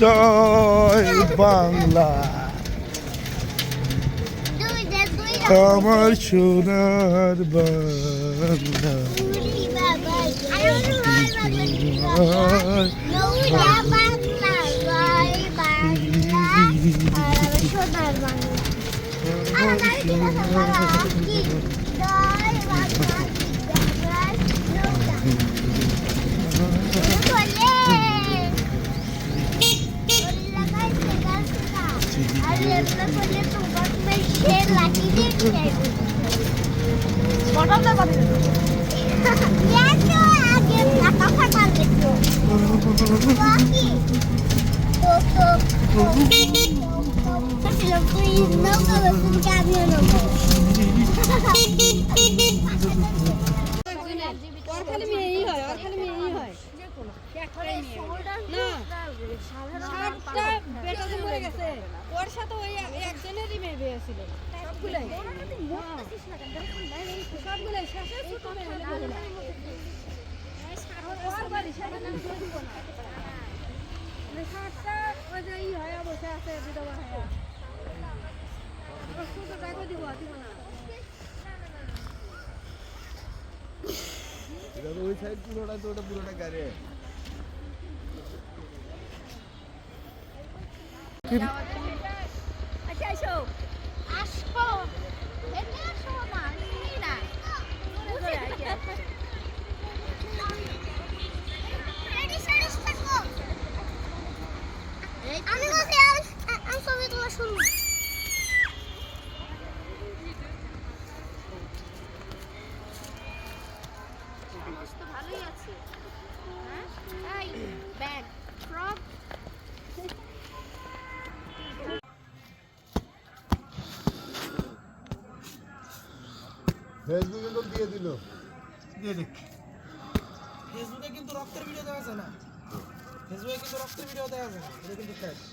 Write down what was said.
জয় বাংলা আমার সোনার বাংলা। ওর সাথে ওই একজনেরই মেয়ে বিয়ে ছিল সবগুলাই সবগুলাই শেষে ছোট মেয়ে ওই সাইড পুরোটা তো ওটা পুরোটা গাড়ি ভালোই আছে। হ্যাঁ ব্যাগ ফ্রক ফেসবুকে তো দিয়ে দিল দিয়ে দেখ ফেসবুকে কিন্তু রক্তের ভিডিও দেওয়া যায় না, ফেসবুকে কিন্তু রক্তের ভিডিও দেওয়া যায় না, এটা কিন্তু ফ্যাক্ট।